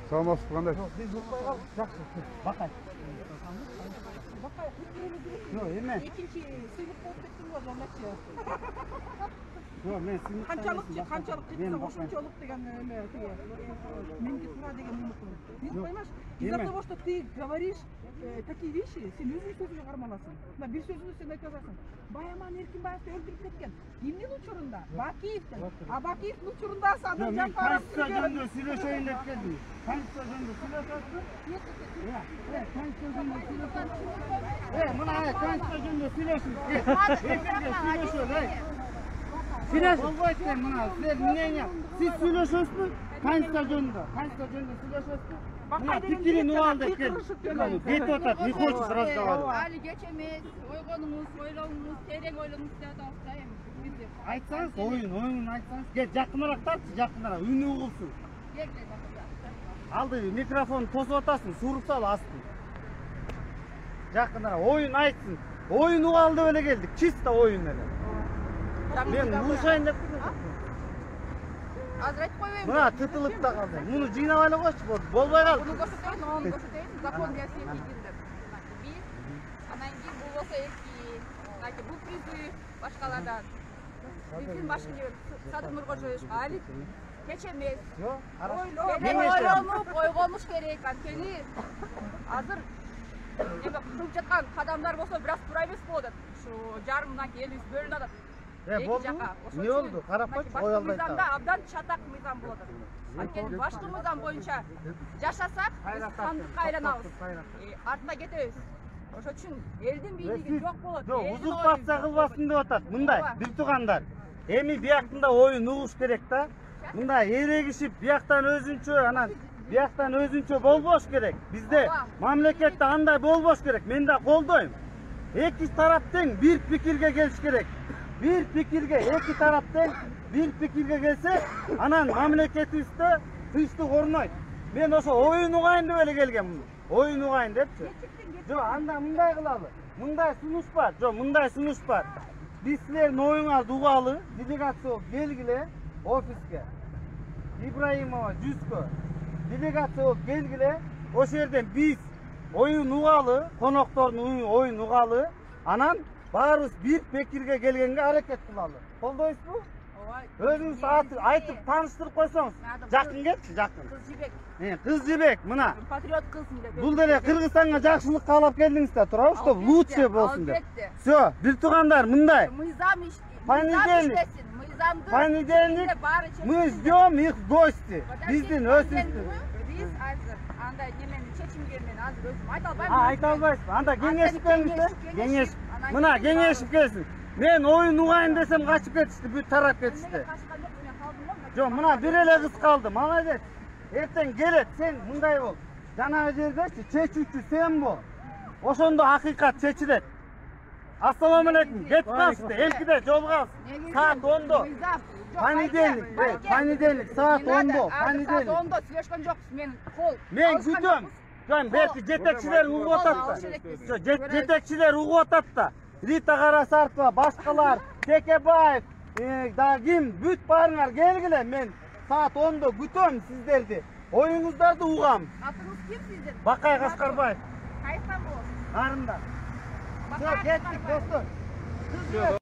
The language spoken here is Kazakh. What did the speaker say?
Саламатсыз, кандай? Biz ұқпай қалдық, жақсы. Бақай. Жоқ, емес. Екінші сыйлық болып кеттің ғой, жолдасшы. Жоқ, мен сыйлық. Қаншалық жетсе, ошончолук деген менге тура деген мүмкін. Ты понимаешь, из-за того, что ты говоришь такие вещи, сен өзің сөзіңе қармаласың. Мына бір сөзіңді сен айтып жатасың. Баяман Эркинбаевты өлтіріп кеткен. Кимнин учурунда? Бакиевтің. А Бакиевтің учурунда Садыр Жапаров. Конституция жөнінде сөйлешейін деп келдім. Конституция жөнінде сөйлесесің? Конституция жөнінде сөйлесесің? Мына Конституция жөнінде сөйлесің. Эфирде сөйлесің. Сөйлесің. Болбайды сен мына, сіздер мнение. Сіз сөйлесесің? Конституция жөнінде. Конституция жөнінде сөйлесесің? Мына пикирин уал деп келдім. Кетіп отыр, не хочешь разговаривать. Али кеч эмес, ойгонуңуз, ойлооңуз, терең ойлонуңуз деп атабыз. Айтсаңыз, ойын айтсаңыз. Кел, жақынырақ тартшы, жақынырақ, үні ұғылсын. Алды микрофон тосып атасың, суырып сал астын. Жақынырақ, ойын айтсын. Ойын ұғалды өле келдік, чисто ойын әлі. Мен ұлшайын деп күнім. Азыр айтып коюйм. Мына тытылып та қалды. Мұны жинап айлы қойшы, болбай қалды. Буну көрсөтөйүн, onu көрсөтөйүн. Закон берсе кийдирдим. Бир, анан кийин бул болсо эки, бул призыв башкалардан. Биздин башкы Садыр Нуркожоевичке али кеч эмес. Ойлонуп, ойгонуш керек. Анткени азыр эме кылып жаткан кадамдар болсо бир аз туура эмес болуп атат. Ушу жарым мынакей элибиз бөлүнүп атат. Болду? Не oldu? Карап койчу, ой албайт. Мыйзамда абдан чатак мыйзам болот. Анткени башкы мыйзам боюнча жашасак, сандыкка айланабыз. Артына кетебиз. Ошон үчүн элдин бийлиги жок болот. Жок, узурпация кылбасын деп атат. Мындай, бир туугандар. Эми бияктында оюн угуш керек да. Мындай эрегишип, бияктан өзүнчө, анан бияктан өзүнчө болбош керек. Бизде мамлекетте андай болбош керек. Мен да колдойм. Эки тарап тең бир пикирге келиш керек. Bir fikirge, iki taraftan bir fikirge gelse, anan memleketibizde tınçlık ornaydı. Ben oşo oyun uğayın dep ele gelgen bunu. Oyun uğayın depçi. Jo, anda mınday kılalı. Mınday sunuş var. Jo, mınday sunuş var. Biz sizlerin oyuna dugalı, delegasyon gelgile ofiske. İbrahimova, Cüsko, delegasyon gelgile o yerden biz oyun uğalı, konoktorun oyun uğalı, anan barız bir pekirge gelgenge hareket kılalı. Koldoyuz mu? Özünüz aytıp tanıştırıp koysanız. Jakın gelçi, jakın. Kız jibek. Kız jibek, mına. Patriot kızsın деп. Бұл деле Кыргызстанга жакшылык каалап келдиңиздер, туурабы, чтобы лучше болсун деп. Всё, бир туугандар, мындай. Мыйзам Понедельник. Понедельник. Мы ждем их в гости. Биздин өсүстү. Биз азыр андай немени чечимге мен азыр өзүм айта албайм. Айта албайсыз. Анда кеңешип келиңиз. Кеңеш. Мына кеңешип келсин. Мен oyun угайын десем качып кетишти, бүт тарап кетишти. Жок, мына бир эле кыз калды. Молодец. Эртең келет, сен мындай бол. Жанагы жердечи чечүүчү сен бол. Ошондо акыйкат чечилет. Ассаламу алейкум. Кетип калышты. Элкиде жолугабыз. Саат 10'da. Понедельник саат 10'da. Понедельник. Саат 10'da сүйлөшкөн жокпуз. Мен кол. Мен күтөм. Жан белки жетекчилер угуп атат да. Жетекчилер угуп атат да. Рита Карасарпова, башкалар, Текебаев, да ким бүт барыңар келгиле. Мен саат 10'da күтөм сиздерди. Оюңуздарды угам. Атыңыз ким сиздин? Бакай Кашкарбаев. Кайдан болосуз? Арында. Всё, кеттик, достор.